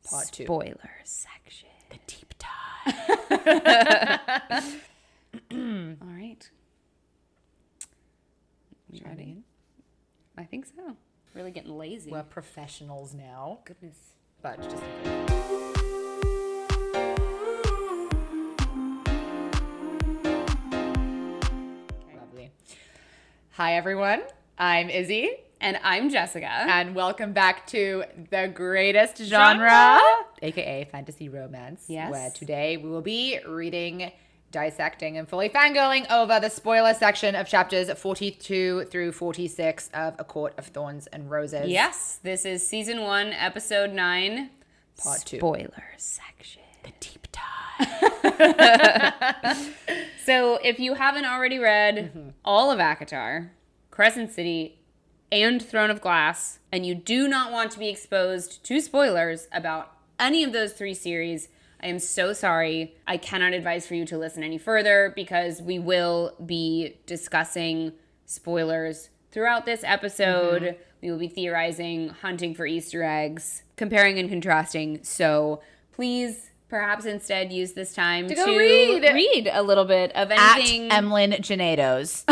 Part 2. Spoiler section. The deep dive. All right. You ready? I think so. Really getting lazy. We're professionals now. Goodness. But just... Lovely. Hi, everyone. I'm Izzy. And I'm Jessica. And welcome back to the greatest genre, aka fantasy romance. Yes. Where today we will be reading, dissecting, and fully fangirling over the spoiler section of chapters 42 through 46 of A Court of Thorns and Roses. Yes, this is season 1, episode 9. Part 2. Spoiler section. The deep dive. So if you haven't already read all of ACOTAR, Crescent City, and Throne of Glass, and you do not want to be exposed to spoilers about any of those 3 series, I am so sorry. I cannot advise for you to listen any further because we will be discussing spoilers throughout this episode. We will be theorizing, hunting for Easter eggs, comparing and contrasting. So please, perhaps instead use this time to read a little bit of anything. At Emlyn Genados.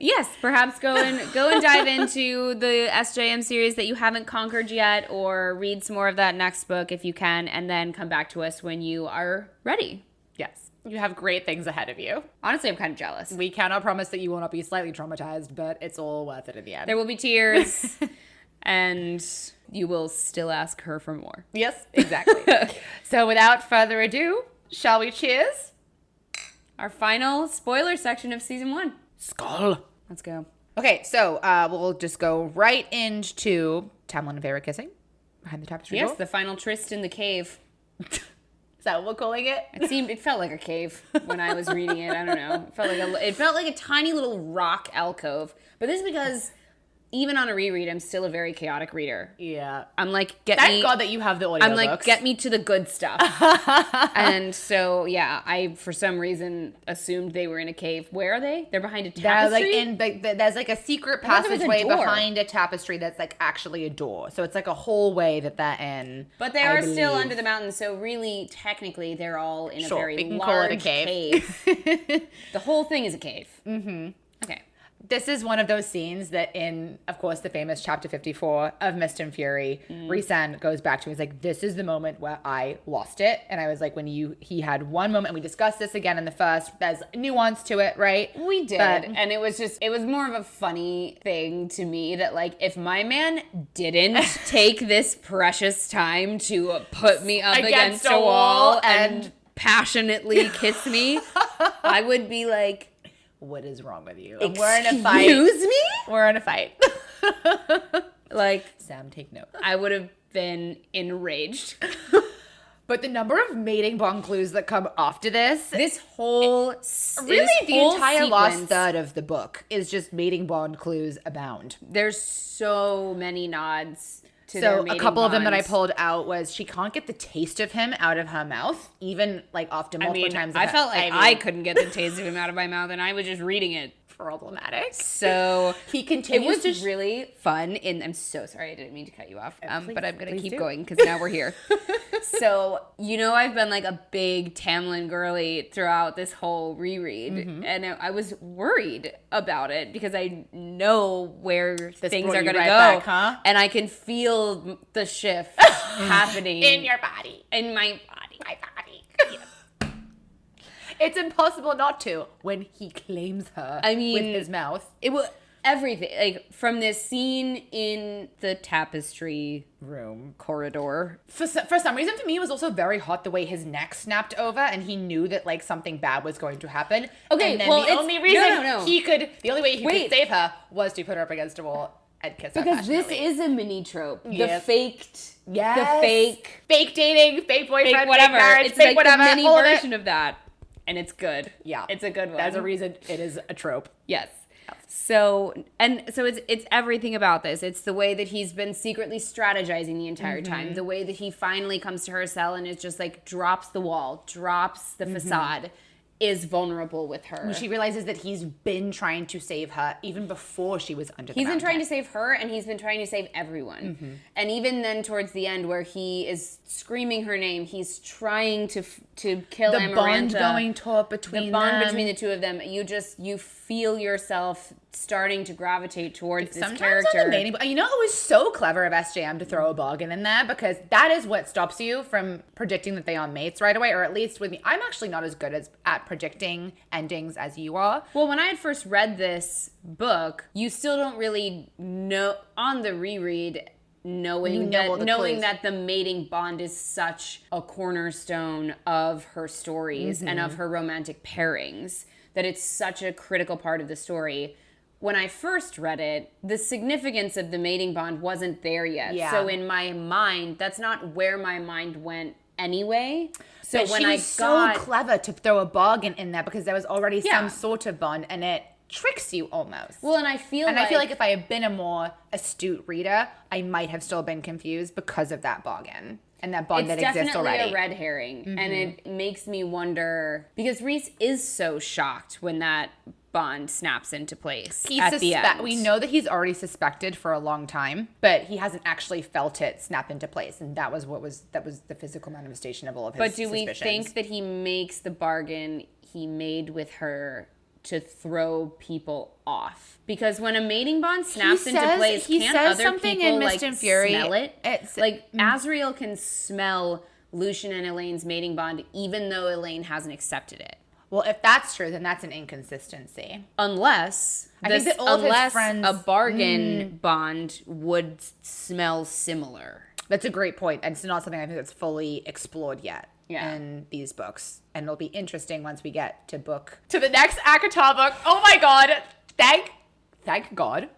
Yes, perhaps go and dive into the SJM series that you haven't conquered yet, or read some more of that next book if you can, and then come back to us when you are ready. Yes. You have great things ahead of you. Honestly, I'm kind of jealous. We cannot promise that you will not be slightly traumatized, but it's all worth it in the end. There will be tears, and you will still ask her for more. Yes, exactly. So without further ado, shall we cheers? Our final spoiler section of season 1. Skull. Let's go. Okay, so we'll just go right into Tamlin and Feyre kissing behind the tapestry door. Yes, the final tryst in the cave. Is that what we're calling it? It felt like a cave when I was reading it. I don't know. It felt like a tiny little rock alcove. But this is because even on a reread, I'm still a very chaotic reader. Yeah. I'm like, Thank God that you have the audiobooks. I'm like, get me to the good stuff. And so, yeah, I, for some reason, assumed they were in a cave. Where are they? They're behind a tapestry? There's like a secret I thought there was a passageway door. behind a tapestry that's like actually a door. So it's like a hallway that they're in. But they I are still believe. under the mountain, so really, technically, they're all in a Sure, very we can large call it a cave. The whole thing is a cave. Mm-hmm. Okay. This is one of those scenes that in, of course, the famous chapter 54 of Mist and Fury, Rhysand goes back to. He's like, this is the moment where I lost it. And I was like, he had one moment, and we discussed this again in the first, there's nuance to it, right? We did. But, and it was more of a funny thing to me that, like, if my man didn't take this precious time to put me up against a wall and passionately kiss me, I would be like, what is wrong with you? we're in a fight. Excuse me? We're in a fight. Like, Sam, take note. I would have been enraged. But the number of mating bond clues that come after this. The entire last third of the book is just mating bond clues abound. There's so many nods to their So mating a couple of them that I bonds. pulled out was she can't get the taste of him out of her mouth, even like often multiple times. I felt like I couldn't get the taste of him out of my mouth, and I was just reading it. problematic. So He continues it was really fun. I'm so sorry, I didn't mean to cut you off, Please- but I'm gonna please keep do. going because now we're here. So I've been like a big Tamlin girly throughout this whole reread, and I was worried about it because I know where things brought are you gonna right go, back, huh? and I can feel the shift happening In your body. in my body. My body. It's impossible not to when he claims her with his mouth. It was everything, like from this scene in the tapestry Room. corridor. For some reason, for me, it was also very hot the way his neck snapped over and he knew that like something bad was going to happen. Okay, and then well, the only reason the only way he Wait. could save her was to put her up against a wall and kiss her Because this passionately. is a mini trope. Yes. The faked, Yes. the fake dating, fake boyfriend, fake whatever. fake marriage, It's fake like whatever. the mini all of it. version of that. And it's good. Yeah. It's a good one. There's a reason it is a trope. Yes. So it's everything about this. It's the way that he's been secretly strategizing the entire time. The way that he finally comes to her cell and is just like drops the wall, drops the facade, is vulnerable with her. When she realizes that he's been trying to save her even before she was under the He's been mountain. trying to save her, and he's been trying to save everyone. Mm-hmm. And even then, towards the end, where he is screaming her name, he's trying to kill the Amarantha. bond going taut between the bond them. between the two of them. You feel yourself starting to gravitate towards this Sometimes character. on the mating, you know, it was so clever of SJM to throw a bargain in there, because that is what stops you from predicting that they are mates right away, or at least with me. I'm actually not as good at predicting endings as you are. Well, when I had first read this book, you still don't really know on the reread, knowing that the mating bond is such a cornerstone of her stories and of her romantic pairings, that it's such a critical part of the story. When I first read it, the significance of the mating bond wasn't there yet. Yeah. So in my mind, that's not where my mind went anyway. So But when she was so clever to throw a bargain in there, because there was already some sort of bond, and it tricks you almost. Well, and I feel like if I had been a more astute reader, I might have still been confused because of that bargain and that bond that exists already. It's definitely a red herring, and it makes me wonder, because Rhys is so shocked when that bond snaps into place at the end. We know that he's already suspected for a long time, but he hasn't actually felt it snap into place, and that was the physical manifestation of all of his But do we suspicions. think that he makes the bargain he made with her to throw people off? Because when a mating bond snaps into place, can't other people like smell it? Like Azriel can smell Lucien and Elaine's mating bond, even though Elaine hasn't accepted it. Well, if that's true, then that's an inconsistency. Unless a bargain bond would smell similar. That's a great point, and it's not something I think that's fully explored yet in these books. And it'll be interesting once we get to the next ACOTAR book. Oh my God! Thank God.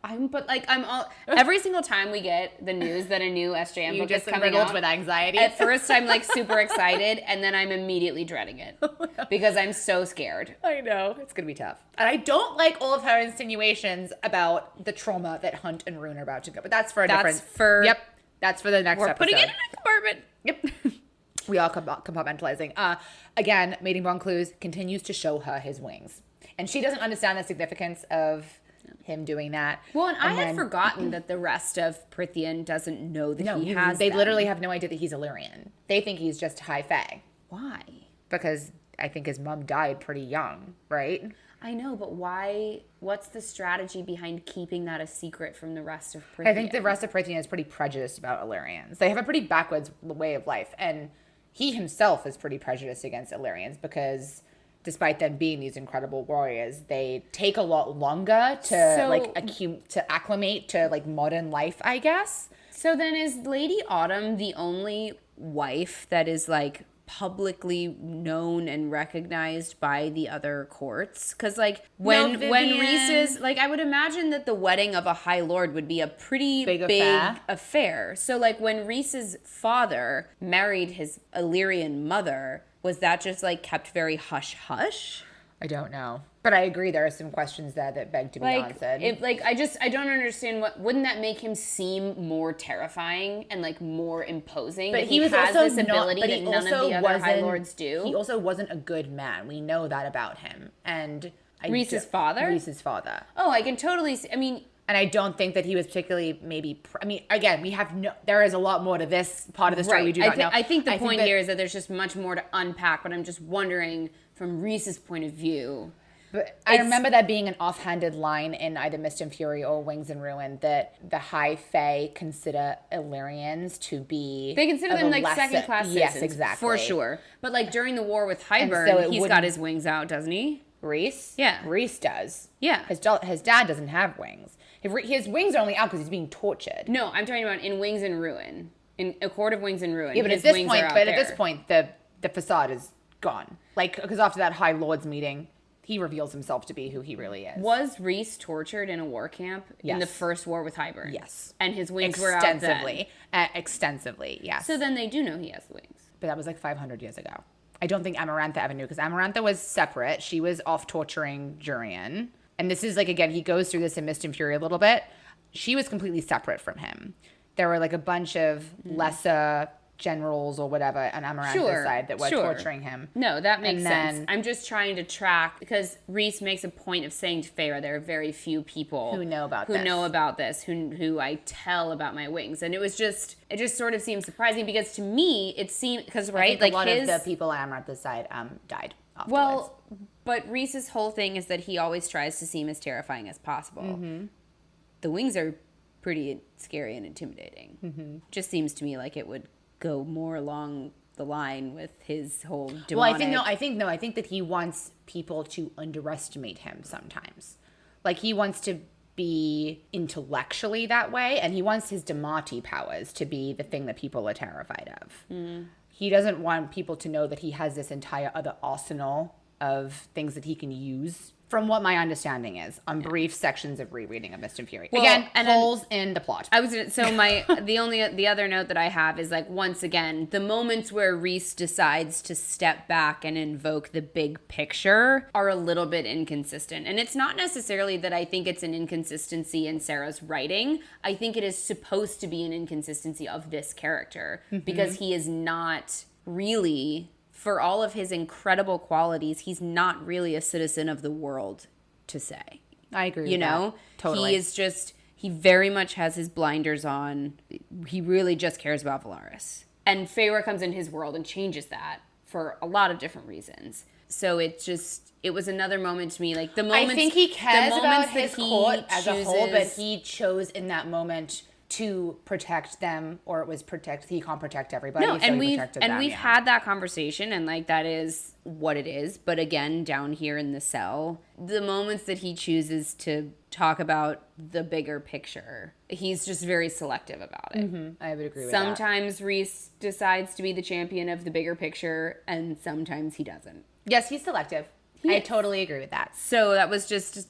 Every single time we get the news that a new SJM book is coming out, with anxiety. At first, I'm like super excited, and then I'm immediately dreading it because I'm so scared. I know. It's going to be tough. And I don't like all of her insinuations about the trauma that Hunt and Rune are about to go. But that's for a different... Yep. That's for the next episode. We're putting it in a compartment. Yep. We are compartmentalizing. Again, Mating Bond Clues continues to show her his wings. And she doesn't understand the significance of him doing that. Well, and I had forgotten that the rest of Prythian doesn't know that he has They them. literally have no idea that he's Illyrian. They think he's just High Fae. Why? Because I think his mom died pretty young, right? I know, but why? What's the strategy behind keeping that a secret from the rest of Prythian? I think the rest of Prythian is pretty prejudiced about Illyrians. They have a pretty backwards way of life, and he himself is pretty prejudiced against Illyrians because despite them being these incredible warriors, they take a lot longer to acclimate to modern life, I guess. So then is Lady Autumn the only wife that is publicly known and recognized by the other courts? Because when Rhys's I would imagine that the wedding of a High Lord would be a pretty big affair. So when Rhys's father married his Illyrian mother, was that just kept very hush hush? I don't know. But I agree there are some questions there that beg to be answered. I don't understand wouldn't that make him seem more terrifying and more imposing? But that he has also this ability that none of the other High Lords do. He also wasn't a good man. We know that about him. And Rhys's father? Rhys's father. Oh, I can totally see. I mean, and I don't think that he was particularly again, there is a lot more to this part of the story we do not know. I think the point here is that there's just much more to unpack, but I'm just wondering from Rhys's point of view. But I remember that being an offhanded line in either Mist and Fury or Wings and Ruin that the High Fae consider Illyrians to be... They consider them second-class citizens. Yes, exactly. For sure. But during the war with Hybern, he's got his wings out, doesn't he? Rhys? Yeah. Rhys does. Yeah. His dad doesn't have wings. His wings are only out because he's being tortured. No, I'm talking about in Wings and Ruin. In A Court of Wings and Ruin. Yeah, but at this point, the facade is gone. Because after that High Lords meeting, he reveals himself to be who he really is. Was Rhys tortured in a war camp in the first war with Hybern? Yes. And his wings were out then? Extensively, yes. So then they do know he has the wings. But that was 500 years ago. I don't think Amarantha ever knew, because Amarantha was separate. She was off torturing Jurian. And this is again, he goes through this in Mist and Fury a little bit. She was completely separate from him. There were a bunch of lesser generals or whatever on Amarantha's side that were torturing him. No, that makes sense. I'm just trying to track, because Rhys makes a point of saying to Feyre, there are very few people who know about this, who I tell about my wings. And it just sort of seems surprising, because to me, it seemed, because, right, like a lot of the people on Amarantha's side died afterwards. Well, but Rhys's whole thing is that he always tries to seem as terrifying as possible. Mm-hmm. The wings are pretty scary and intimidating. Mm-hmm. Just seems to me like it would go more along the line with his whole demonic... Well, I think that he wants people to underestimate him sometimes. Like, he wants to be intellectually that way, and he wants his Damati powers to be the thing that people are terrified of. Mm. He doesn't want people to know that he has this entire other arsenal of things that he can use, from what my understanding is, on brief sections of rereading of Mist and Fury. Well, again, and holes in the plot. The other note that I have is, like, once again, the moments where Rhys decides to step back and invoke the big picture are a little bit inconsistent. And it's not necessarily that I think it's an inconsistency in Sarah's writing. I think it is supposed to be an inconsistency of this character, because he is not really... For all of his incredible qualities, he's not really a citizen of the world, to say. I agree with that. Totally. He very much has his blinders on. He really just cares about Valaris. And Feyre comes in his world and changes that for a lot of different reasons. So it was another moment to me, like the moments... I think he cares about his court as a whole, but he chose in that moment to protect them, or it was he can't protect everybody. No, and we've had that conversation, and like that is what it is. But again, down here in the cell, the moments that he chooses to talk about the bigger picture, he's just very selective about it. Mm-hmm. I would agree with that. Sometimes Rhys decides to be the champion of the bigger picture, and sometimes he doesn't. Yes, he's selective. I totally agree with that. So that was just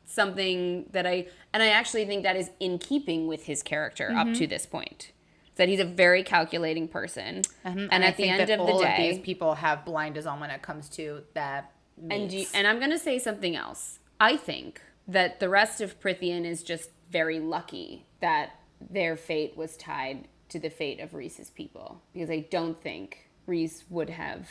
something that I actually think that is in keeping with his character up to this point. That he's a very calculating person. Mm-hmm. And at the end of the day, all of these people have blinders on when it comes to that. And I'm going to say something else. I think that the rest of Prythian is just very lucky that their fate was tied to the fate of Rhys's people, because I don't think Rhys would have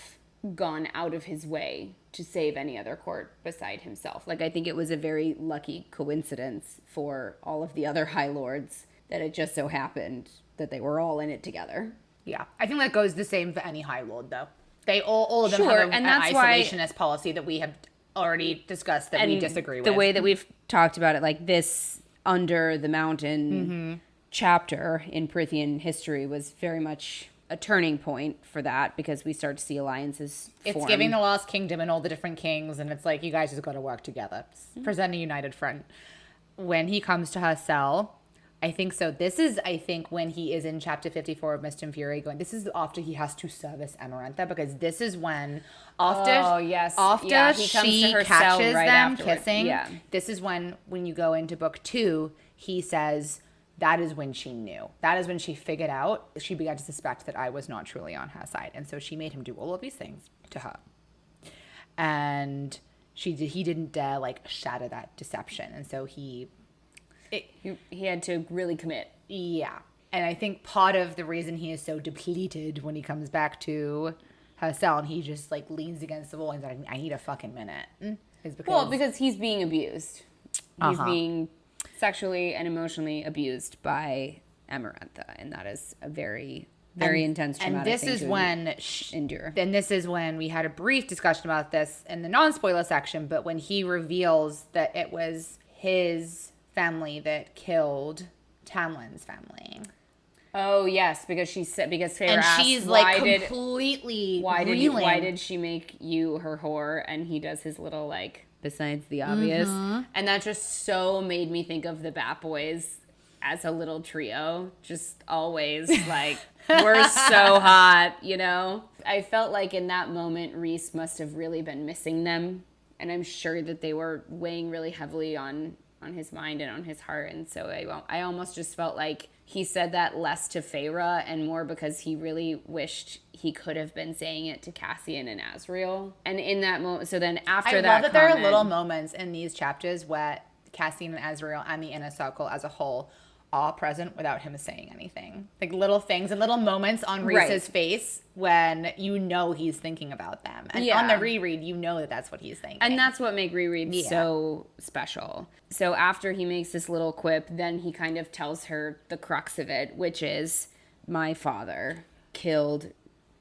gone out of his way to save any other court beside himself. Like, I think it was a very lucky coincidence for all of the other High Lords that it just so happened that they were all in it together. Yeah. I think that goes the same for any High Lord, though. They all of them have an isolationist policy that we have already discussed that we disagree with. The way that we've talked about it, like this Under the Mountain chapter in Prythian history was very much a turning point for that, because we start to see alliances form. It's giving the Lost Kingdom and all the different kings, and it's like, you guys just got to work together. Present a united front. When he comes to her cell, I think so. This is, I think, when he is in chapter 54 of Mist and Fury this is after he has to service Amarantha, because this is when, after he comes she to her catches cell right them afterward. kissing, this is when you go into book 2, he says... That is when she knew. That is when she figured out, she began to suspect that I was not truly on her side. And so she made him do all of these things to her. And he didn't dare, like, shatter that deception. And so he had to really commit. Yeah. And I think part of the reason he is so depleted when he comes back to her cell and he just, like, leans against the wall and he's like, I need a fucking minute. Is because he's being abused. He's being sexually and emotionally abused by Amarantha, and that is a very, very intense traumatic thing to endure. And this is when we had a brief discussion about this in the non-spoiler section, but when he reveals that it was his family that killed Tamlin's family. Oh yes, because Feyre and asked, she's like completely reeling. Why did she make you her whore? And he does his little like, besides the obvious. And that just so made me think of the Bat Boys as a little trio. Just always like, we're so hot, you know? I felt like in that moment, Rhys must have really been missing them. And I'm sure that they were weighing really heavily on his mind and on his heart. And so I almost just felt like he said that less to Feyre and more because he really wished he could have been saying it to Cassian and Azriel. And in that moment, so then after that, I love that there are little moments in these chapters where Cassian and Azriel and the Inner Circle as a whole are present without him saying anything. Like little things and little moments on Reese's face when you know he's thinking about them. And on the reread, you know that that's what he's thinking. And that's what makes rereads so special. So after he makes this little quip, then he kind of tells her the crux of it, which is, my father killed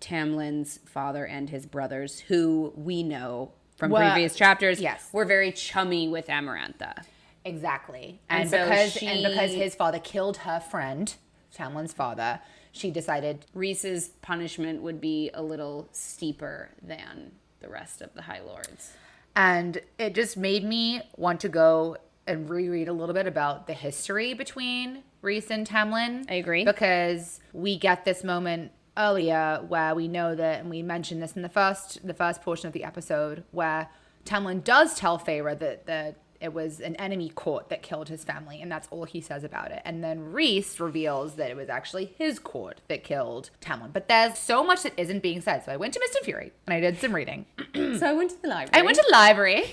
Tamlin's father and his brothers, who we know from previous chapters were very chummy with Amarantha. Exactly. And because his father killed her friend, Tamlin's father, she decided Rhys's punishment would be a little steeper than the rest of the High Lords. And it just made me want to go and reread a little bit about the history between Rhys and Tamlin. I agree. Because we get this moment earlier where we know that, and we mentioned this in the first portion of the episode, where Tamlin does tell Feyre that it was an enemy court that killed his family, and that's all he says about it. And then Rhys reveals that it was actually his court that killed Tamlin. But there's so much that isn't being said. So I went to Mist and Fury, and I did some reading. So I went to the library. I went to the library.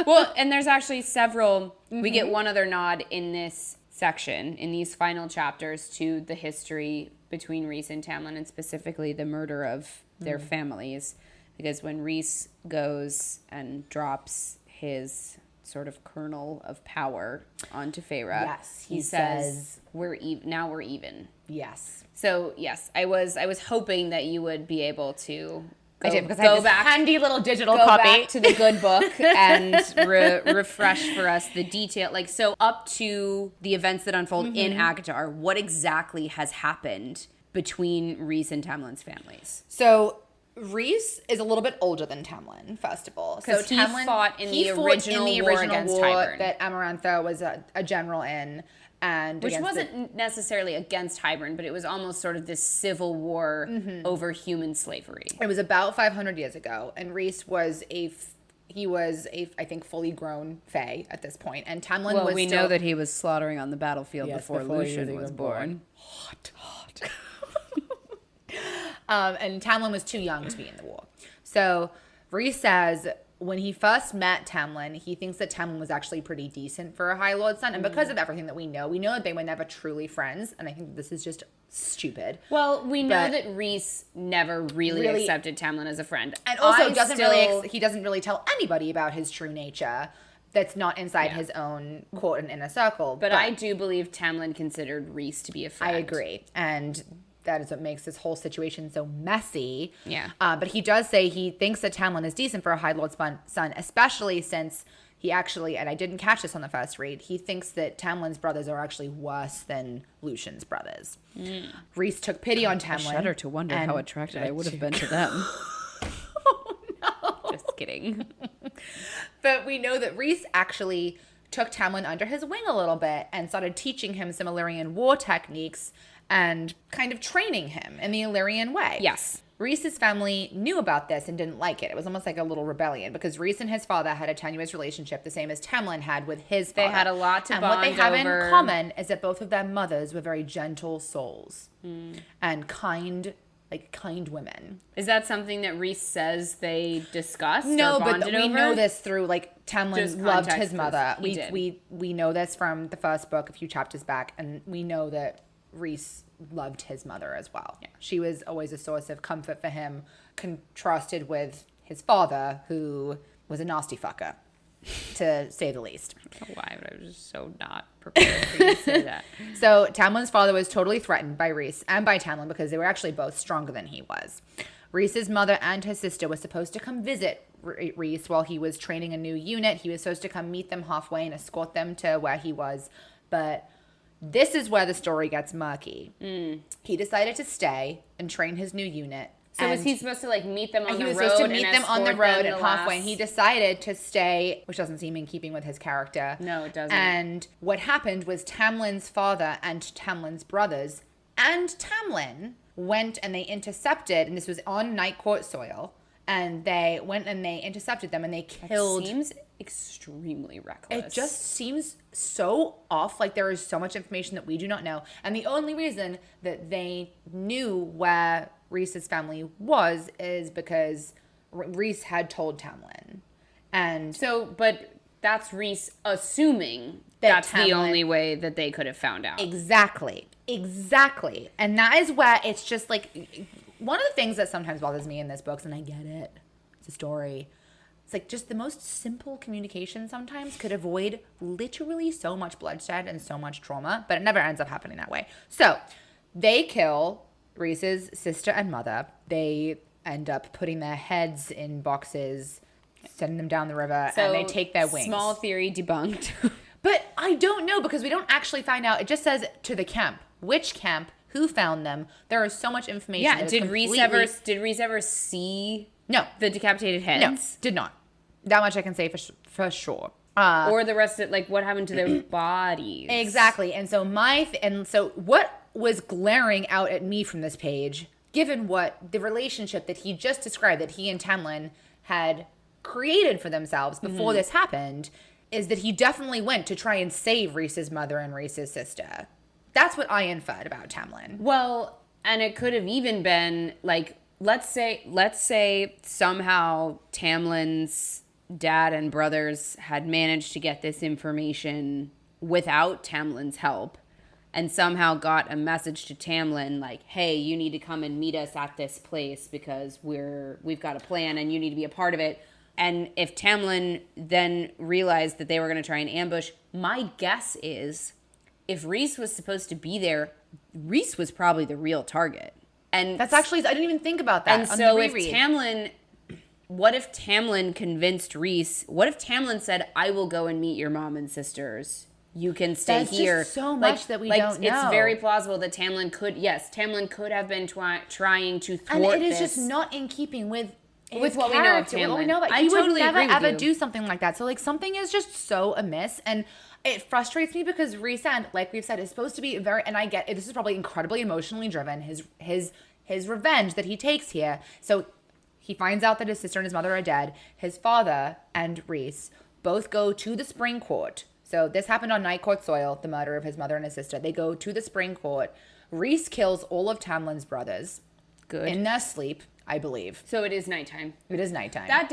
Well, and there's actually several. We get one other nod in this section, in these final chapters, to the history between Rhys and Tamlin, and specifically the murder of their families. Because when Rhys goes and drops his sort of kernel of power onto Feyre, he says we're even. Yes. So yes, I was hoping that you would be able to I did, because I had this handy little digital go copy. back to the good book and refresh for us the detail. Like, so up to the events that unfold in ACOTAR, what exactly has happened between Rhys and Tamlin's families? So Rhys is a little bit older than Tamlin, first of all. So he fought in the original war against Hybern. That Amarantha was a general in. And which wasn't necessarily against Hybern, but it was almost sort of this civil war over human slavery. It was about 500 years ago, and Rhys was I think, fully grown Fae at this point, and Tamlin was. Well, we know that he was slaughtering on the battlefield before Lucien was born. Hot. And Tamlin was too young to be in the war. So Rhys says, when he first met Tamlin, he thinks that Tamlin was actually pretty decent for a High Lord's son. And because of everything that we know that they were never truly friends. And I think this is just stupid. Well, we know that Rhys never really accepted Tamlin as a friend. And also he doesn't really tell anybody about his true nature that's not inside his own court and inner circle. But I do believe Tamlin considered Rhys to be a friend. I agree. And that is what makes this whole situation so messy. Yeah. But he does say he thinks that Tamlin is decent for a High Lord's son, especially since he actually, and I didn't catch this on the first read, he thinks that Tamlin's brothers are actually worse than Lucien's brothers. Rhys took pity on Tamlin. I shudder to wonder how attracted I would have been to them. Oh, no. Just kidding. But we know that Rhys actually took Tamlin under his wing a little bit and started teaching him some Illyrian war techniques and kind of training him in the Illyrian way. Yes. Rhys's family knew about this and didn't like it. It was almost like a little rebellion because Rhys and his father had a tenuous relationship, the same as Tamlin had with his father. They had a lot to bond over. And what they have in common is that both of their mothers were very gentle souls and kind women. Is that something that Rhys says they discussed? No, or bonded but we over? know this through Tamlin loved his mother. We know this from the first book, a few chapters back, and we know that Rhys loved his mother as well. Yeah. She was always a source of comfort for him, contrasted with his father, who was a nasty fucker, to say the least. I don't know why, but I was just so not prepared for you to say that. So Tamlin's father was totally threatened by Rhys and by Tamlin because they were actually both stronger than he was. Rhys's mother and his sister were supposed to come visit Rhys while he was training a new unit. He was supposed to come meet them halfway and escort them to where he was, but this is where the story gets murky. He decided to stay and train his new unit. So was he supposed to meet them on the road? He was supposed to meet them on the road and halfway. And he decided to stay, which doesn't seem in keeping with his character. No, it doesn't. And what happened was Tamlin's father and Tamlin's brothers and Tamlin went and they intercepted, and this was on Night Court soil, and they went and they intercepted them and they killed. That seems extremely reckless. It just seems so off. There is so much information that we do not know. And the only reason that they knew where Rhys's family was is because Rhys had told Tamlin. And so, but that's Rhys assuming that's the only way that they could have found out. Exactly. And that is where it's just like, one of the things that sometimes bothers me in this book, and I get it, it's a story, it's like just the most simple communication sometimes could avoid literally so much bloodshed and so much trauma, but it never ends up happening that way. So they kill Reese's sister and mother. They end up putting their heads in boxes, sending them down the river, and they take their wings. Small theory debunked. But I don't know, because we don't actually find out. It just says to the camp. Which camp? Who found them? There is so much information. Yeah, did Reese ever see the decapitated heads? No, did not. That much I can say for sure. Or the rest of, like, what happened to their bodies? Exactly. And so what was glaring out at me from this page, given what the relationship that he just described, that he and Tamlin had created for themselves before this happened, is that he definitely went to try and save Reese's mother and Reese's sister. That's what I inferred about Tamlin. Well, and it could have even been, like, let's say somehow Tamlin's dad and brothers had managed to get this information without Tamlin's help, and somehow got a message to Tamlin like, hey, you need to come and meet us at this place because we've got a plan and you need to be a part of it. And if Tamlin then realized that they were going to try and ambush, my guess is if Reese was supposed to be there, Reese was probably the real target. And that's actually, I didn't even think about that. And so what if Tamlin convinced Reese, what if Tamlin said, I will go and meet your mom and sisters. You can stay here. Just so much that we don't know. It's very plausible that Tamlin could have been trying to thwart this. And it is just not in keeping with what we know of Tamlin. What we know about, he would never ever do something like that. So like something is just so amiss, and it frustrates me because Rhysand, like we've said, is supposed to be very, and I get it, this is probably incredibly emotionally driven. His revenge that he takes here. So he finds out that his sister and his mother are dead. His father and Rhys both go to the Spring Court. So this happened on Night Court soil, the murder of his mother and his sister. They go to the Spring Court. Rhys kills all of Tamlin's brothers. Good. In their sleep, I believe. So it is nighttime. It is nighttime. That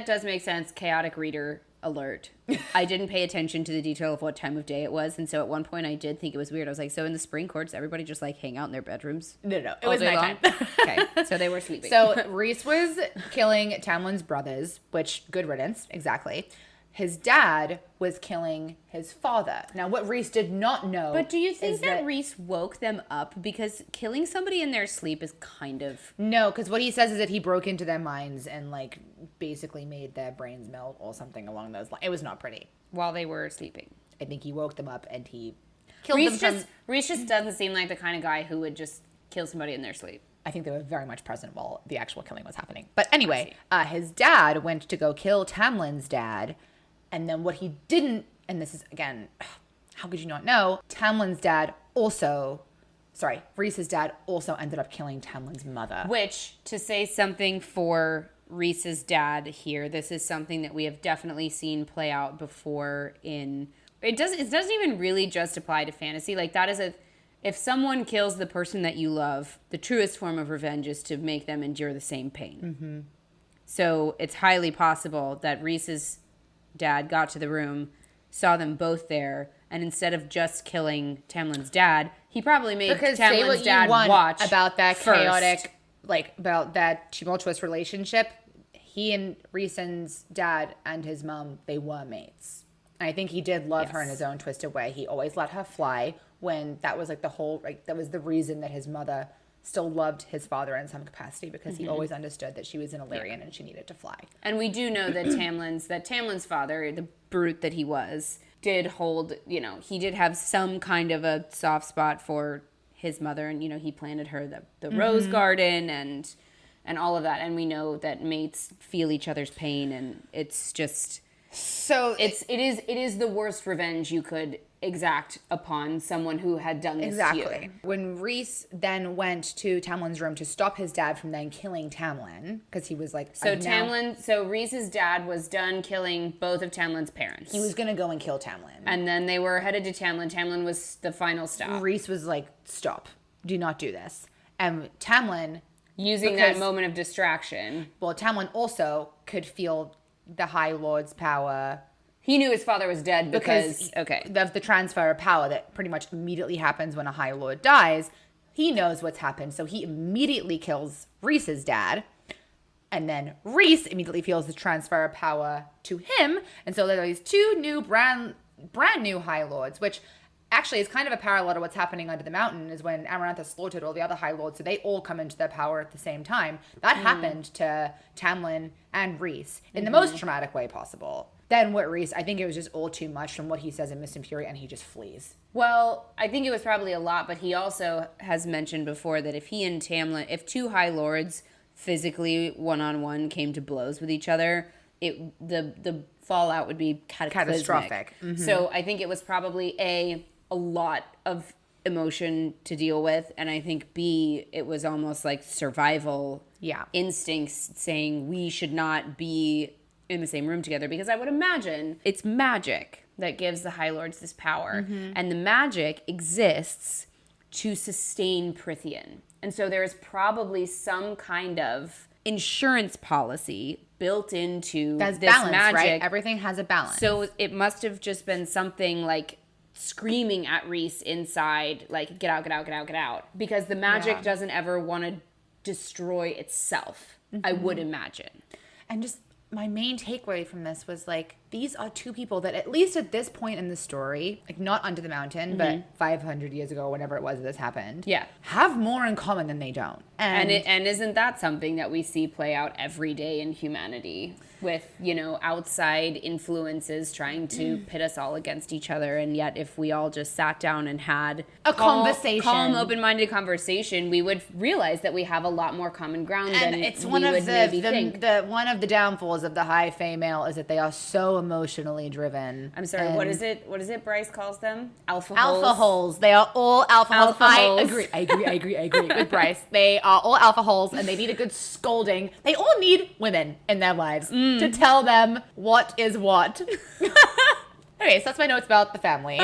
does make sense. Chaotic reader alert. I didn't pay attention to the detail of what time of day it was, and so at one point I did think it was weird. I was like, so in the Spring Courts, everybody just like hang out in their bedrooms? No. It was nighttime. Okay, so they were sleeping. So Rhys was killing Tamlin's brothers, which, good riddance, exactly. His dad was killing his father. Now, what Rhys did not know. But do you think that Rhys woke them up? Because killing somebody in their sleep is kind of... No, because what he says is that he broke into their minds and, like, basically made their brains melt or something along those lines. It was not pretty. While they were sleeping. I think he woke them up and he killed them. Rhys just doesn't seem like the kind of guy who would just kill somebody in their sleep. I think they were very much present while the actual killing was happening. But anyway, his dad went to go kill Tamlin's dad. And then what he didn't, and this is, again, how could you not know? Rhys's dad also ended up killing Tamlin's mother. Which, to say something for Rhys's dad here, this is something that we have definitely seen play out before in... It doesn't even really just apply to fantasy. Like, that is if someone kills the person that you love, the truest form of revenge is to make them endure the same pain. Mm-hmm. So it's highly possible that Rhys's dad got to the room, saw them both there, and instead of just killing Tamlin's dad, he probably made Tamlin's dad watch about that first. Chaotic, like about that tumultuous relationship. He and Rhysand's dad and his mom, they were mates. And I think he did love her in his own twisted way. He always let her fly when that was like the whole, like that was the reason that his mother still loved his father in some capacity, because he always understood that she was an Illyrian and she needed to fly. And we do know that Tamlin's father, the brute that he was, did hold, he did have some kind of a soft spot for his mother, and, he planted her the rose garden and all of that. And we know that mates feel each other's pain, and it's just... So it is the worst revenge you could exact upon someone who had done this to you. When Rhys then went to Tamlin's room to stop his dad from then killing Tamlin, because he was like... So Rhys's dad was done killing both of Tamlin's parents. He was going to go and kill Tamlin. And then they were headed to Tamlin. Tamlin was the final stop. Rhys was like, stop. Do not do this. And Tamlin... Using that moment of distraction. Well, Tamlin also could feel the High Lord's power He knew his father was dead because of the transfer of power that pretty much immediately happens when a High Lord dies. He knows what's happened, so he immediately kills Rhys's dad. And then Rhys immediately feels the transfer of power to him. And so there are these two new brand new High Lords, which actually is kind of a parallel to what's happening under the mountain, is when Amaranth slaughtered all the other High Lords, so they all come into their power at the same time. That happened to Tamlin and Rhys in the most traumatic way possible. Then with Rhys, I think it was just all too much from what he says in Mist and Fury, and he just flees. Well, I think it was probably a lot, but he also has mentioned before that if he and Tamlin, if two High Lords physically one-on-one came to blows with each other, the fallout would be catastrophic. Mm-hmm. So I think it was probably a lot of emotion to deal with, and I think B, it was almost like survival instincts saying we should not be in the same room together, because I would imagine it's magic that gives the High Lords this power, and the magic exists to sustain Prythian. And so there is probably some kind of insurance policy built into this balance, magic. Right? Everything has a balance. So it must have just been something like screaming at Rhys inside, like, get out, get out, get out, get out. Because the magic doesn't ever want to destroy itself, I would imagine. And just my main takeaway from this was, like, these are two people that, at least at this point in the story, like, not Under the Mountain, but 500 years ago, whenever it was this happened, have more in common than they don't. And isn't that something that we see play out every day in humanity with, you know, outside influences trying to pit us all against each other? And yet if we all just sat down and had a conversation, calm, open-minded conversation, we would realize that we have a lot more common ground than it's we one would of maybe think. One of the downfalls of the high female is that they are so emotionally driven. I'm sorry, what is it Bryce calls them? Alpha holes. They are all alpha holes. I agree with Bryce. They are all alpha holes, and they need a good scolding. They all need women in their lives to tell them what is what. Okay, so that's my notes about the family.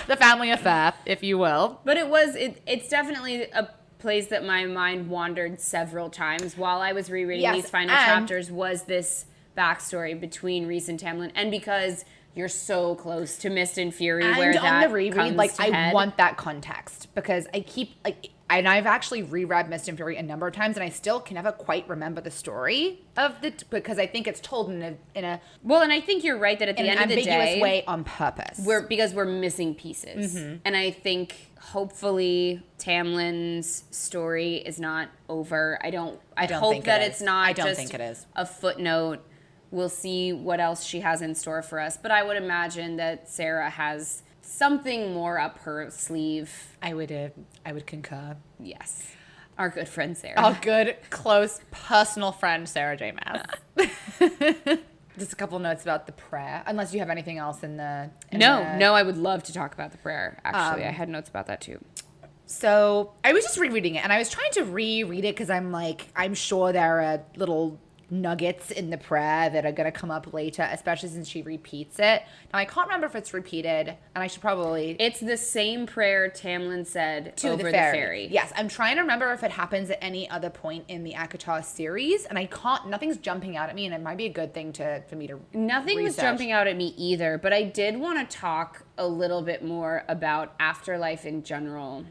The family affair, if you will. But it's definitely a place that my mind wandered several times while I was rereading these final chapters, was this backstory between Rhys and Tamlin, and because you're so close to Mist and Fury, and where that on the reread, comes like, to I head. want that context, because I keep, like, and I've actually reread Mist and Fury a number of times, and I still can never quite remember the story of because I think it's told in a well, and I think you're right that at the end of the day, ambiguous way on purpose. Because we're missing pieces, and I think hopefully Tamlin's story is not over. I hope that it's not. I don't just think it is a footnote. We'll see what else she has in store for us, but I would imagine that Sarah has something more up her sleeve. I would concur. Yes. Our good friend Sarah. Our good, close, personal friend Sarah J. Maas. Just a couple notes about the prayer, unless you have anything else in the... No, I would love to talk about the prayer, actually. I had notes about that, too. So I was just rereading it, and I was trying to reread it because I'm sure there are little nuggets in the prayer that are going to come up later, especially since she repeats it. Now, I can't remember if it's repeated, and I should probably... It's the same prayer Tamlin said to over the fairy. Yes, I'm trying to remember if it happens at any other point in the ACOTAR series, and I can't... Nothing's jumping out at me, and it might be a good thing for me to Nothing was research. jumping out at me either, but I did want to talk a little bit more about afterlife in general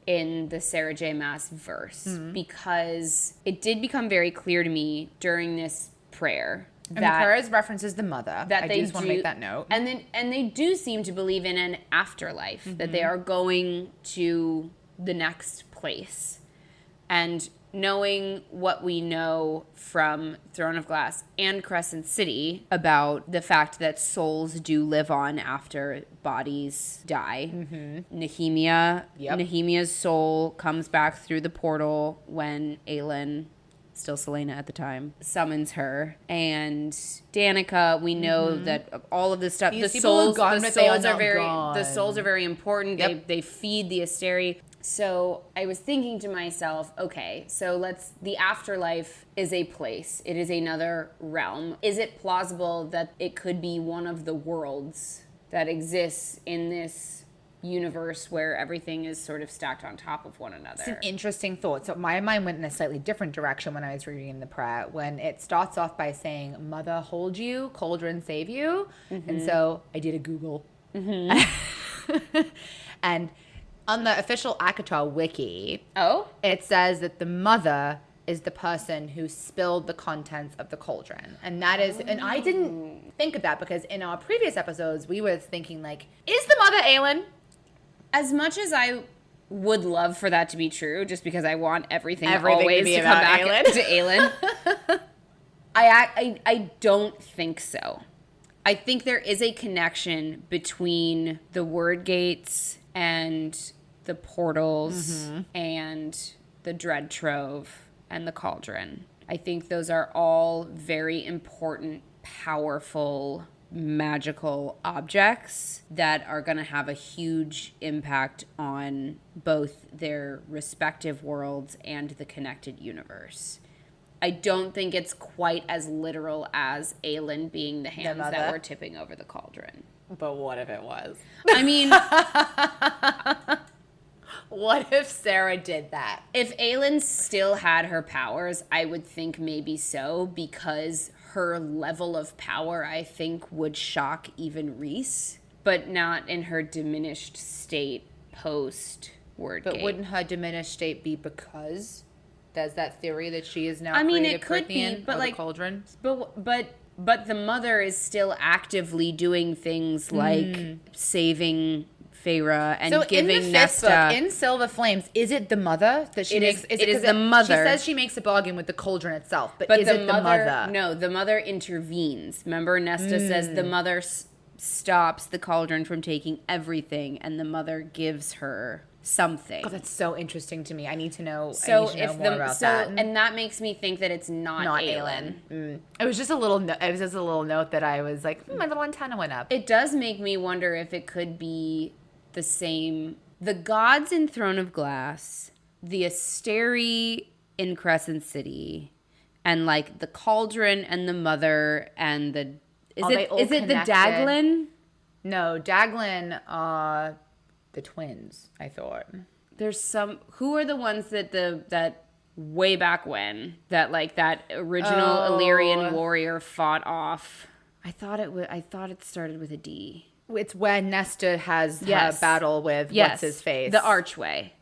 in the Sarah J. Maas verse, because it did become very clear to me during this prayer and the prayer references the mother. That I just want to make that note. And they do seem to believe in an afterlife, that they are going to the next place. And knowing what we know from Throne of Glass and Crescent City about the fact that souls do live on after bodies die. Nehemia's soul comes back through the portal when Aelin, still Selena at the time, summons her. And Danica, we know that all of this stuff, the souls are very important. Yep. They feed the Asteri. So I was thinking to myself, okay, so the afterlife is a place. It is another realm. Is it plausible that it could be one of the worlds that exists in this universe where everything is sort of stacked on top of one another. It's an interesting thought. So my mind went in a slightly different direction when I was reading the prayer, when it starts off by saying, Mother hold you, cauldron save you. And so I did a Google. And on the official ACOTAR wiki, it says that the mother is the person who spilled the contents of the cauldron. And that is, and I didn't think of that because in our previous episodes, we were thinking like, is the mother Aelin? As much as I would love for that to be true, just because I want everything to always be to come about back Aelin. to Aelin, I don't think so. I think there is a connection between the word gates and the portals and the dread trove and the cauldron. I think those are all very important, powerful, magical objects that are going to have a huge impact on both their respective worlds and the connected universe. I don't think it's quite as literal as Aelin being the hands that were tipping over the cauldron. But what if it was? I mean, what if Sarah did that? if Aelin still had her powers, I would think maybe so, because her level of power, I think, would shock even Rhys, but not in her diminished state post-Wordgate. But wouldn't her diminished state be because there's that theory that she is now I mean, creative it could be, Prithian but or like the cauldron? But the mother is still actively doing things like saving Feyre and So giving in the fifth Nesta. book, in Silver Flames, is it the mother that she It makes? is- it is because the mother. She says she makes a bargain with the cauldron itself, but is the it the mother? No, the mother intervenes. Remember, Nesta says the mother stops the cauldron from taking everything, and the mother gives her something. Oh, that's so interesting to me. I need to know. So I need to know if more the about so that. and that makes me think that it's not Aelin. It was just a little. It was just a little note that I was like, my little antenna went up. It does make me wonder if it could be the same. The gods in Throne of Glass, the Asteri in Crescent City, and like the cauldron and the mother and the is it the connected? Daglin? No, Daglin are the twins. I thought. There's some who are the ones that way back when that like that original Illyrian warrior fought off. I thought it started with a D. It's when Nesta has her battle with what's his face. The Archway.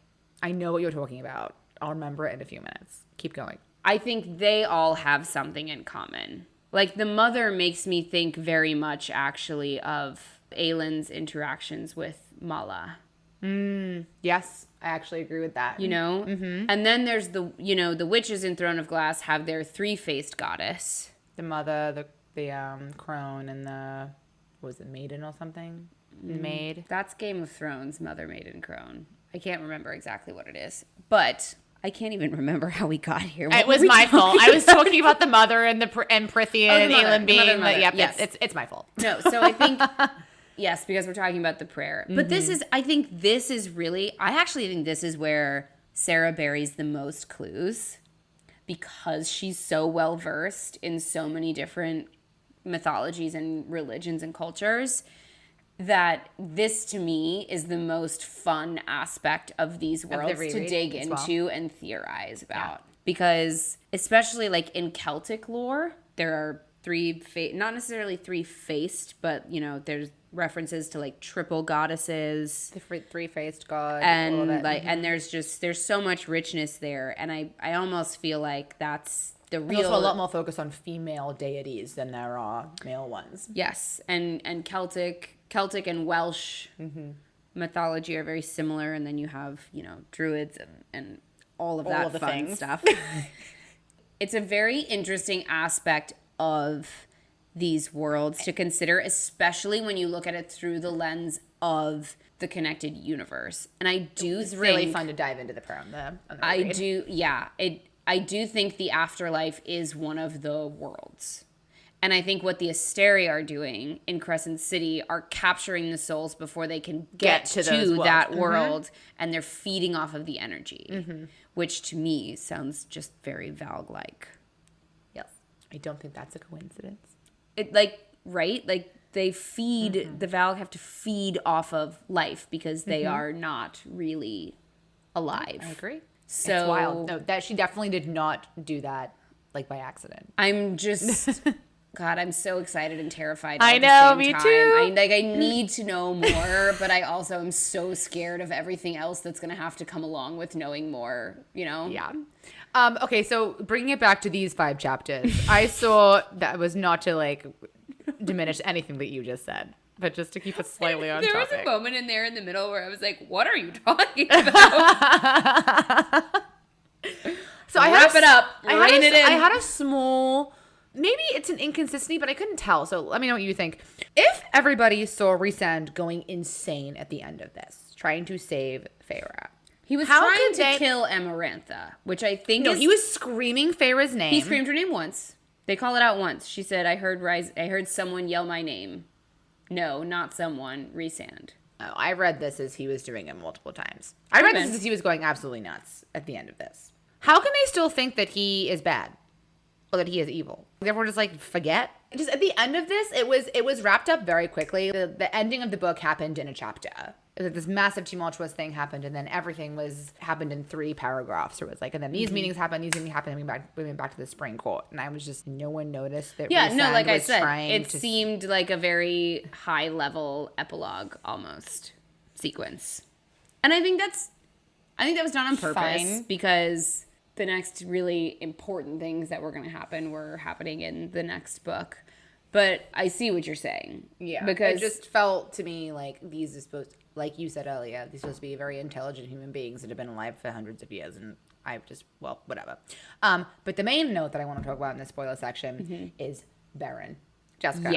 I know what you're talking about. I'll remember it in a few minutes. Keep going. I think they all have something in common. Like the mother makes me think very much actually of Aelin's interactions with Mala. Yes, I actually agree with that. You know? Mm-hmm. And then there's the witches in Throne of Glass have their three-faced goddess. The mother, the crone, and the was it maiden or something? Maid. That's Game of Thrones, Mother, Maiden, Crone. I can't remember exactly what it is, but I can't even remember how we got here. It was my fault. I was talking about the mother and and Prithian and Aelin being. Yep, yes. it's my fault. No, so I think yes, because we're talking about the prayer. But I actually think this is where Sarah buries the most clues, because she's so well versed in so many different mythologies and religions and cultures, that this to me is the most fun aspect of these worlds to dig into and theorize about. Because especially like in Celtic lore, there are not necessarily three-faced, but there's references to like triple goddesses, The three-faced god, and and there's so much richness there, and I almost feel like that's the real. There's also a lot more focus on female deities than there are male ones. Yes, and Celtic and Welsh mythology are very similar, and then you have druids and all of that fun stuff. It's a very interesting aspect of these worlds to consider, especially when you look at it through the lens of the connected universe. And I do It's think really fun to dive into the prayer on the read. I do think the afterlife is one of the worlds. And I think what the Asteri are doing in Crescent City are capturing the souls before they can get to that world, and they're feeding off of the energy, which to me sounds just very Valg-like. Yes. I don't think that's a coincidence. Right? Like they feed, the Valak have to feed off of life because they are not really alive. I agree. So it's wild. No, that she definitely did not do that like by accident. I'm just, God, I'm so excited and terrified. I at know, the same me time. too. I need to know more, but I also am so scared of everything else that's going to have to come along with knowing more, you know? Yeah. Okay, so bringing it back to these 5 chapters, I saw that was not to like diminish anything that you just said, but just to keep it slightly on There topic. was a moment in there in the middle where I was like, what are you talking about? So I Wrap it up. Rein it in. I had a small, maybe it's an inconsistency, but I couldn't tell. So let me know what you think. If everybody saw Rhysand going insane at the end of this, trying to save Feyre. He was How trying could to they- kill Amarantha, which I think No, is... he was screaming Feyre's name. He screamed her name once. They call it out once. She said, I heard someone yell my name. No, not someone. Rhysand. Oh, I read this as he was doing it multiple times. I read this as he was going absolutely nuts at the end of this. How can they still think that he is bad? Or that he is evil? Everyone just like forget? Just at the end of this, it was wrapped up very quickly. The ending of the book happened in a chapter. This massive tumultuous thing happened, and then everything happened in 3 paragraphs. Or it was like, and then these meetings happened, these meetings happened, and we went back to the spring court. And I was just, no one noticed that. Yeah, Rhysand no, like I was said, trying it to seemed like a very high level epilogue almost sequence. And I think that was done on purpose Fine. because the next really important things that were going to happen were happening in the next book. But I see what you're saying. Yeah, because it just felt to me like these are supposed, like you said earlier, these are supposed to be very intelligent human beings that have been alive for hundreds of years, and I've just, well, whatever. But the main note that I want to talk about in the spoiler section is Baron. Jessica.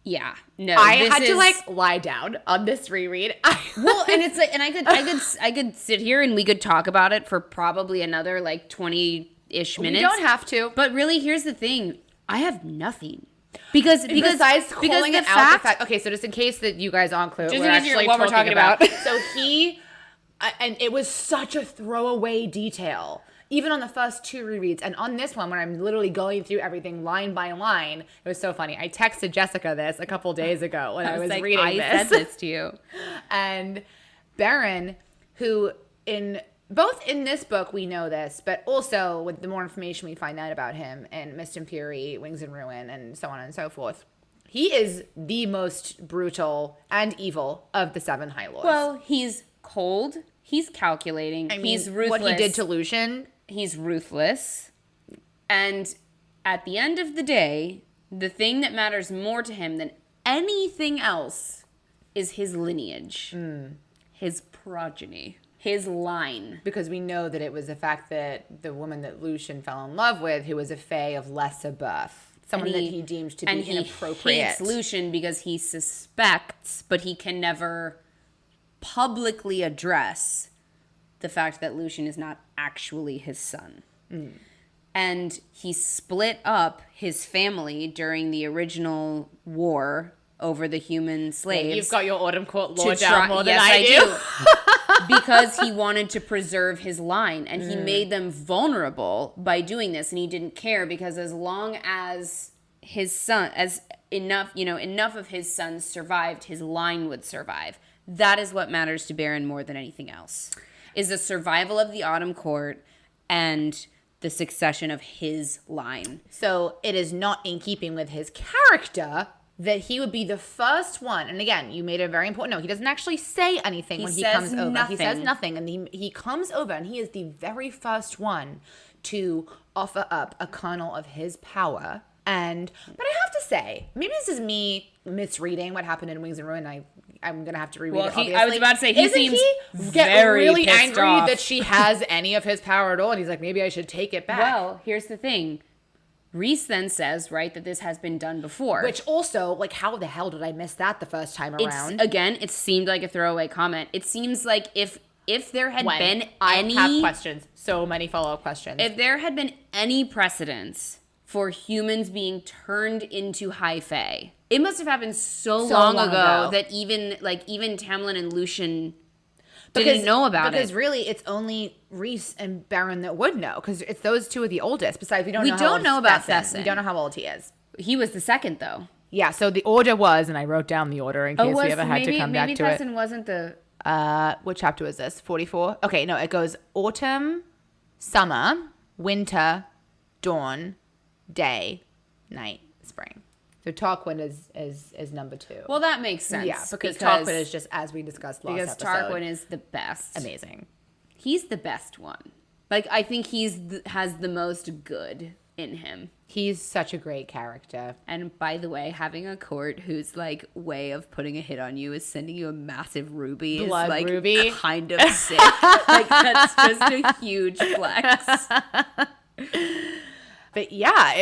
Yeah. No, I had to like lie down on this reread. Well, and it's like, and I could sit here and we could talk about it for probably another like 20-ish minutes. You don't have to. But really, here's the thing: I have nothing. Because Besides calling the it out, the fact. Okay, so just in case that you guys aren't clear, Just we're in case you're- actually what we're talking about. So and it was such a throwaway detail, even on the first 2 rereads, and on this one, when I'm literally going through everything line by line, it was so funny. I texted Jessica this a couple days ago when I was like, reading I this. said this to you, and Baron, who both in this book we know this, but also with the more information we find out about him in Mist and Fury, Wings and Ruin, and so on and so forth, he is the most brutal and evil of the 7 High Lords. well, he's cold, he's calculating, he's ruthless. What he did to Lucian. He's ruthless, and at the end of the day, the thing that matters more to him than anything else is his lineage, his progeny. His line. Because we know that it was the fact that the woman that Lucian fell in love with, who was a fae of lesser birth, someone that he deemed to be inappropriate. And he hates Lucian because he suspects, but he can never publicly address the fact that Lucian is not actually his son. And he split up his family during the original war over the human slaves. You've got your Autumn Court to lore down more than yes, I do. Because he wanted to preserve his line, and he made them vulnerable by doing this, and he didn't care because as long as his son, enough of his sons survived, his line would survive. That is what matters to Baron more than anything else, is the survival of the Autumn Court and the succession of his line. So it is not in keeping with his character that he would be the first one. And again, you made a very important note. He doesn't actually say anything when he comes over. He says nothing. And he comes over and he is the very first one to offer up a kernel of his power. But I have to say, maybe this is me misreading what happened in Wings and Ruin. I'm going to have to reread it, obviously. I was about to say, he seems get very really pissed angry off that she has any of his power at all. And he's like, maybe I should take it back. Well, here's the thing. Rhys then says, right, that this has been done before. Which also, like, how the hell did I miss that the first time around? Again, it seemed like a throwaway comment. It seems like if there had been I any... have questions. So many follow-up questions. If there had been any precedence for humans being turned into high fae, it must have happened so long ago that even Tamlin and Lucian didn't know about it. Because really, it's only Rhys and Baron that would know, because it's those 2 are the oldest. Besides, we don't know about Thesson. We don't know how old he is. He was the second, though. Yeah, so the order was, and I wrote down the order in case we ever had to come back to it. Maybe Tessin wasn't the... What chapter was this? 44? Okay, no, it goes autumn, summer, winter, dawn, day, night, spring. So Tarquin is number 2. Well, that makes sense. Yeah, because Tarquin is just, as we discussed last episode. Because Tarquin is the best. Amazing. He's the best one. Like, I think has the most good in him. He's such a great character. And by the way, having a court whose like way of putting a hit on you is sending you a massive ruby Blood is like ruby. Kind of sick. Like that's just a huge flex. But yeah,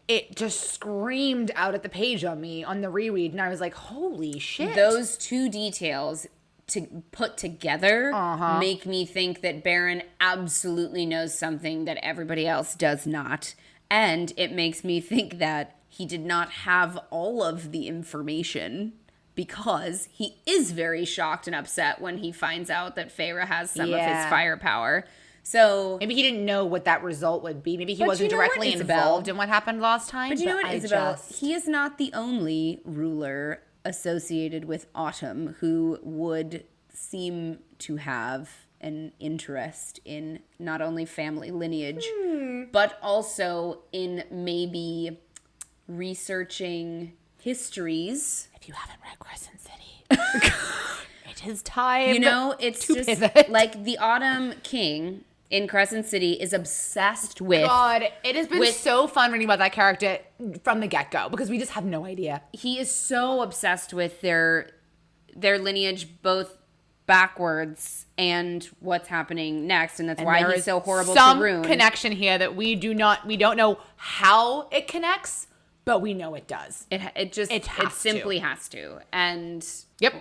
it just screamed out at the page on me on the reread, and I was like, holy shit. Those two details to put together make me think that Baron absolutely knows something that everybody else does not. And it makes me think that he did not have all of the information because he is very shocked and upset when he finds out that Feyre has some of his firepower. So maybe he didn't know what that result would be. Maybe he wasn't directly involved in what happened last time. But you know what, Isabel? He is not the only ruler associated with Autumn who would seem to have an interest in not only family lineage, but also in maybe researching histories. If you haven't read Crescent City, it is time. You know, it's just pivot. Like the Autumn King in Crescent City is obsessed with... God, it has been so fun reading about that character from the get-go because we just have no idea. He is so obsessed with their lineage, both backwards and what's happening next, and that's why he's so horrible to Rune. Some connection here that we don't know how it connects, but we know it does. It simply has to. And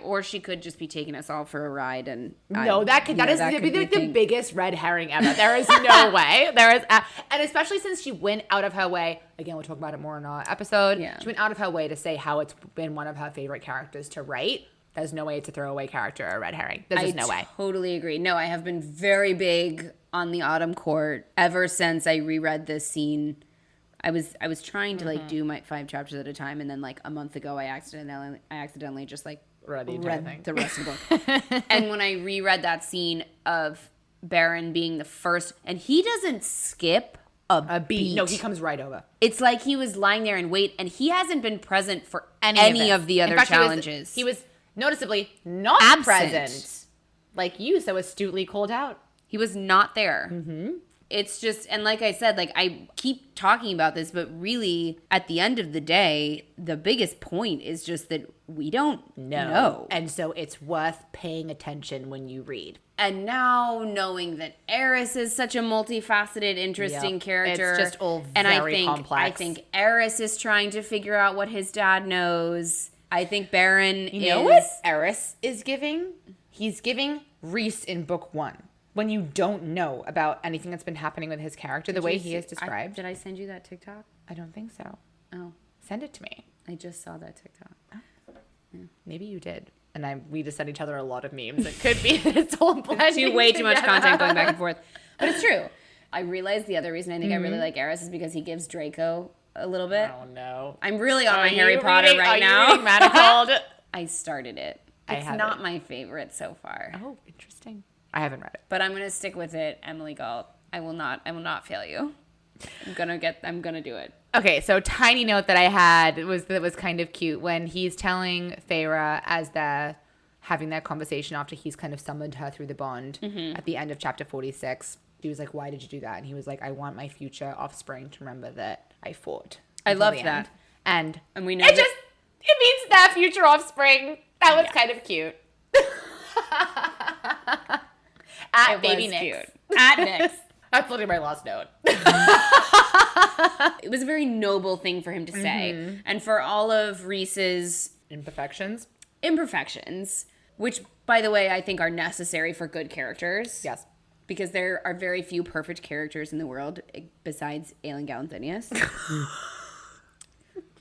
or she could just be taking us all for a ride, and that is the biggest red herring ever. There is no way. And especially since she went out of her way. Again, we'll talk about it more in our episode. Yeah. She went out of her way to say how it's been one of her favorite characters to write. There's no way to throw away character or a red herring. There's just no way. I totally agree. No, I have been very big on the Autumn Court ever since I reread this scene. I was trying to like do my 5 chapters at a time, and then like a month ago I accidentally just like read the rest of the book. And when I reread that scene of Baron being the first, and he doesn't skip a beat. No, he comes right over. It's like he was lying there and wait, and he hasn't been present for any of the other challenges. He was noticeably not present, like you so astutely called out. He was not there. Mm-hmm. It's just, and like I said, like I keep talking about this, but really at the end of the day, the biggest point is just that we don't know. And so it's worth paying attention when you read. And now knowing that Eris is such a multifaceted, interesting character. It's just all very complex. I think Eris is trying to figure out what his dad knows. I think Baron You know what Eris is giving? He's giving Rhys in book 1. When you don't know about anything that's been happening with his character, the way he is described. Did I send you that TikTok? I don't think so. Oh. Send it to me. I just saw that TikTok. Oh. Yeah. Maybe you did. And we just sent each other a lot of memes. It could be that it's all blending way too much content going back and forth. But it's true. I realized the other reason I think I really like Eris is because he gives Draco a little bit. Oh, no. I'm really on my Harry Potter right now. Are you reading Manacled? I started it. It's not my favorite so far. Oh, interesting. I haven't read it. But I'm going to stick with it, Emily Galt. I will not fail you. I'm going to do it. Okay, so tiny note that I had that was kind of cute when he's telling Feyre as they're having that conversation after he's kind of summoned her through the bond at the end of chapter 46. He was like, "Why did you do that?" And he was like, "I want my future offspring to remember that I fought." I loved that. And we know it means that future offspring. That was kind of cute. At baby Nyx. Cute. At Nyx. That's literally my last note. It was a very noble thing for him to say. And for all of Rhys's imperfections, which, by the way, I think are necessary for good characters. Yes. Because there are very few perfect characters in the world besides Aelin Galantinius.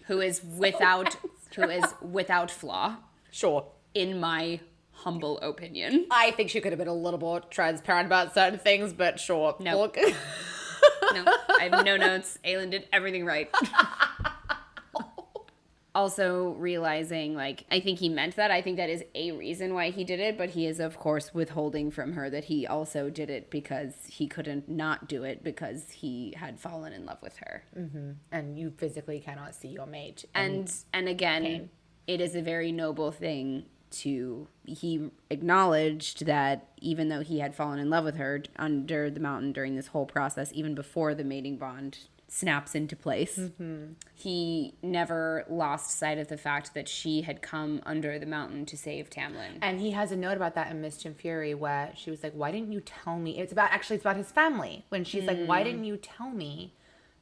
who is without flaw. Sure. In my humble opinion. I think she could have been a little more transparent about certain things, but sure. No. No, I have no notes. Aelin did everything right. also realizing, like, I think he meant that. I think that is a reason why he did it, but he is, of course, withholding from her that he also did it because he couldn't not do it because he had fallen in love with her. Mm-hmm. And you physically cannot see your mate. And again, pain. It is a very noble thing he acknowledged that even though he had fallen in love with her under the mountain during this whole process, even before the mating bond snaps into place, he never lost sight of the fact that she had come under the mountain to save Tamlin. And he has a note about that in Mist and Fury where she was like, why didn't you tell me? It's about his family. When she's like, why didn't you tell me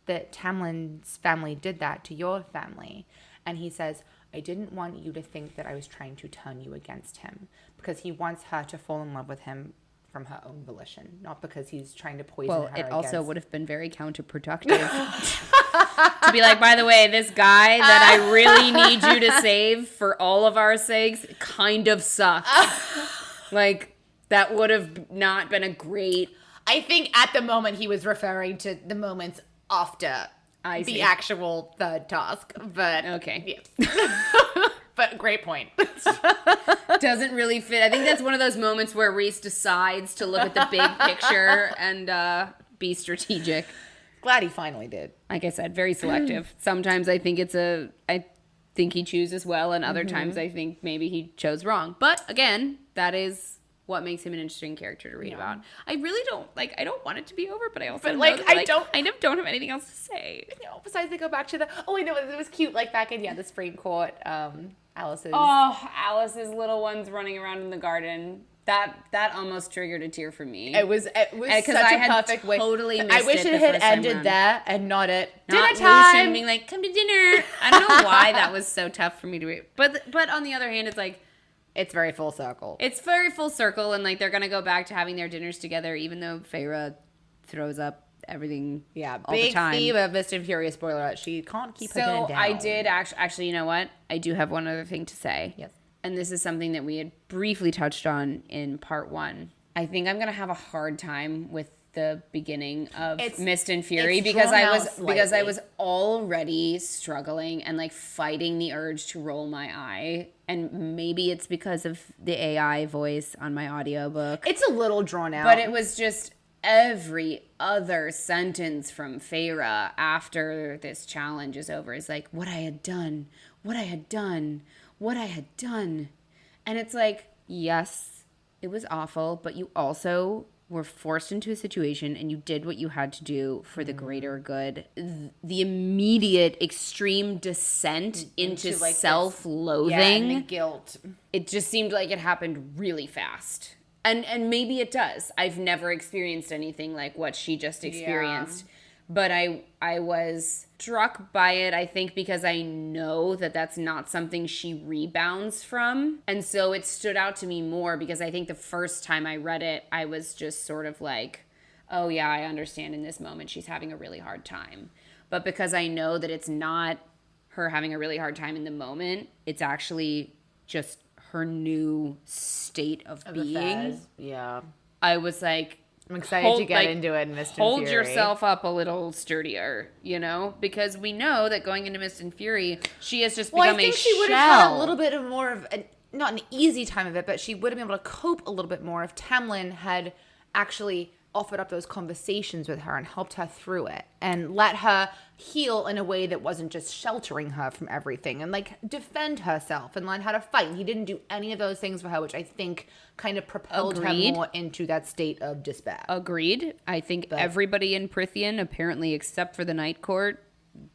that Tamlin's family did that to your family? And he says, I didn't want you to think that I was trying to turn you against him, because he wants her to fall in love with him from her own volition, not because he's trying to poison her. Well, it also would have been very counterproductive to be like, by the way, this guy that I really need you to save for all of our sakes kind of sucks. Like, that would have not been a great... I think at the moment he was referring to the moments after the actual third task, but... Okay. Yeah. But great point. Doesn't really fit. I think that's one of those moments where Reese decides to look at the big picture and be strategic. Glad he finally did. Like I said, very selective. Sometimes I think I think he chooses well, and other times I think maybe he chose wrong. But again, that is what makes him an interesting character to read about. I really don't I don't want it to be over, but I also know that, I kind of don't have anything else to say. No, besides they go back to I know it was cute, like back in the Supreme Court, Alice's. Oh, Alice's little ones running around in the garden. That almost triggered a tear for me. It was such a perfect way. Totally missed I wish it had ended there and not at dinner time. time. Being like, come to dinner. I don't know why that was so tough for me to read. But on the other hand, it's like, it's very full circle. It's very full circle, and like they're gonna go back to having their dinners together, even though Feyre throws up everything. Yeah, all the time. Big theme of Mist and Fury. Spoiler alert: she can't keep her down. I did actually. You know what? I do have one other thing to say. Yes. And this is something that we had briefly touched on in part 1. I think I'm gonna have a hard time with the beginning of Mist and Fury because I was already struggling and like fighting the urge to roll my eye. And maybe it's because of the AI voice on my audiobook. It's a little drawn out. But it was just every other sentence from Feyre after this challenge is over is like, what I had done, what I had done, what I had done. And it's like, yes, it was awful, but you also were forced into a situation and you did what you had to do for the greater good. The immediate extreme descent into like self-loathing. And the guilt. It just seemed like it happened really fast. And maybe it does. I've never experienced anything like what she just experienced. Yeah. But I was struck by it, I think, because I know that that's not something she rebounds from. And so it stood out to me more because I think the first time I read it, I was just sort of like, oh yeah, I understand in this moment she's having a really hard time. But because I know that it's not her having a really hard time in the moment, it's actually just her new state of being. Yeah. I was like, I'm excited to get into it in Mist and Fury. Hold yourself up a little sturdier, you know? Because we know that going into Mist and Fury, she has just become a shell. I think she would have had a little bit of more of, not an easy time of it, but she would have been able to cope a little bit more if Tamlin had actually offered up those conversations with her and helped her through it and let her heal in a way that wasn't just sheltering her from everything and like defend herself and learn how to fight. And he didn't do any of those things for her, which I think kind of propelled her more into that state of despair. Agreed. I think everybody in Prithian, apparently except for the Night Court,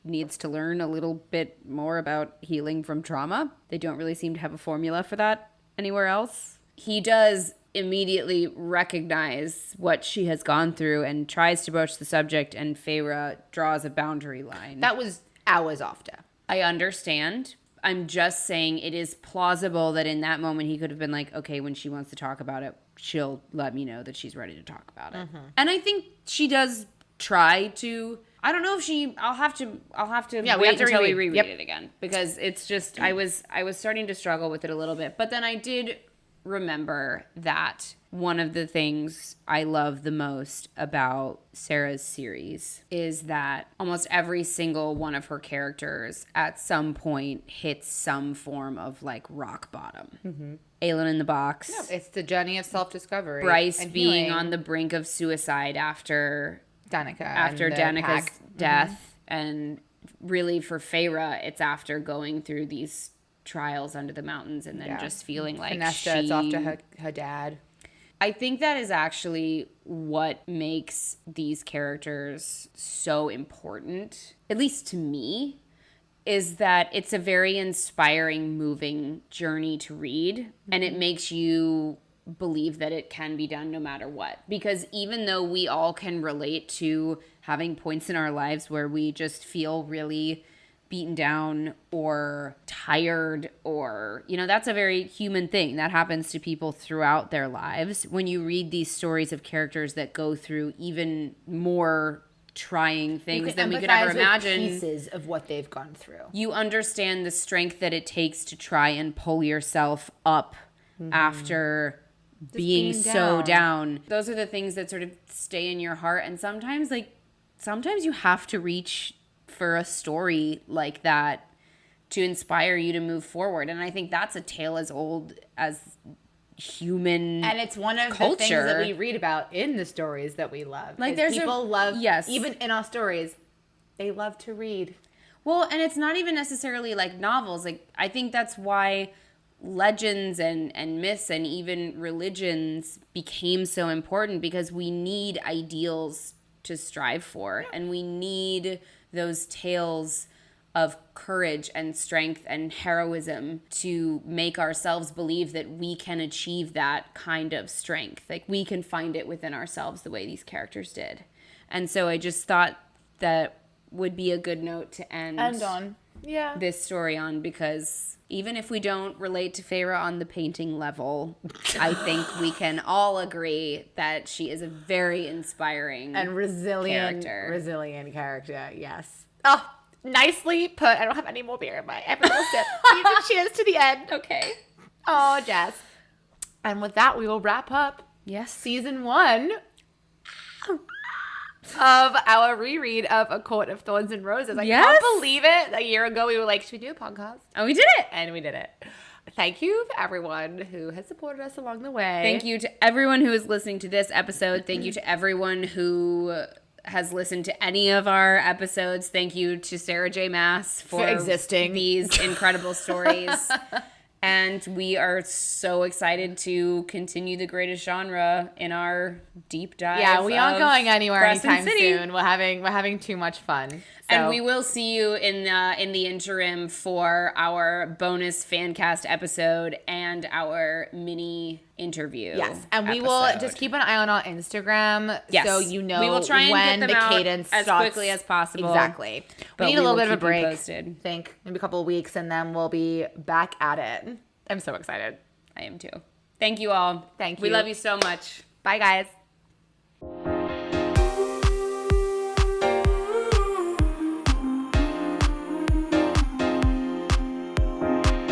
needs to learn a little bit more about healing from trauma. They don't really seem to have a formula for that anywhere else. He does immediately recognize what she has gone through and tries to broach the subject, and Feyre draws a boundary line. That was hours after. I understand. I'm just saying it is plausible that in that moment he could have been like, okay, when she wants to talk about it, she'll let me know that she's ready to talk about it. Mm-hmm. And I think she does try to. I don't know if she. I'll have to wait until we reread it again, because it's just I was starting to struggle with it a little bit, but then I did remember that one of the things I love the most about Sarah's series is that almost every single one of her characters at some point hits some form of like rock bottom. Mm-hmm. Aelin in the box. No, it's the journey of self-discovery. Bryce and being healing. on the brink of suicide after Danica's Danica's death. Mm-hmm. And really for Feyre, it's after going through these trials under the mountains and then just feeling like Nesta, it's after her dad. I think that is actually what makes these characters so important, at least to me, is that it's a very inspiring, moving journey to read. Mm-hmm. And it makes you believe that it can be done no matter what. Because even though we all can relate to having points in our lives where we just feel really beaten down or tired or, you know, that's a very human thing that happens to people throughout their lives. When you read these stories of characters that go through even more trying things than we could ever imagine, pieces of what they've gone through, you understand the strength that it takes to try and pull yourself up after being so down. Those are the things that sort of stay in your heart. And sometimes you have to reach for a story like that to inspire you to move forward. And I think that's a tale as old as human and it's one of the things that we read about in the stories that we love. Like there's people love, even in our stories, they love to read. Well, and it's not even necessarily like novels. Like I think that's why legends and myths and even religions became so important, because we need ideals to strive for, and we need those tales of courage and strength and heroism to make ourselves believe that we can achieve that kind of strength. Like we can find it within ourselves the way these characters did. And so I just thought that would be a good note to end on. Yeah. This story on, because even if we don't relate to Feyre on the painting level, I think we can all agree that she is a very inspiring and resilient character. Yes. Oh, nicely put. I don't have any more beer in my episode sip. You can cheers to the end. Okay. Oh, Jess. And with that, we will wrap up season 1 of our reread of A Court of Thorns and Roses. I can't believe it. A year ago, we were like, should we do a podcast? And we did it. And we did it. Thank you for everyone who has supported us along the way. Thank you to everyone who is listening to this episode. Thank you to everyone who has listened to any of our episodes. Thank you to Sarah J. Maas for existing these incredible stories. And we are so excited to continue the greatest genre in our deep dive. Yeah, we aren't going anywhere anytime soon. We're having too much fun. So. And we will see you in the interim for our bonus Fancast episode and our mini interview. Yes, and we will just keep an eye on our Instagram, so you know we will try and when get them the out cadence as starts. Quickly as possible. Exactly. But we need a little bit of a break. Posted. I think maybe a couple of weeks, and then we'll be back at it. I'm so excited. I am too. Thank you all. Thank you. We love you so much. Bye, guys.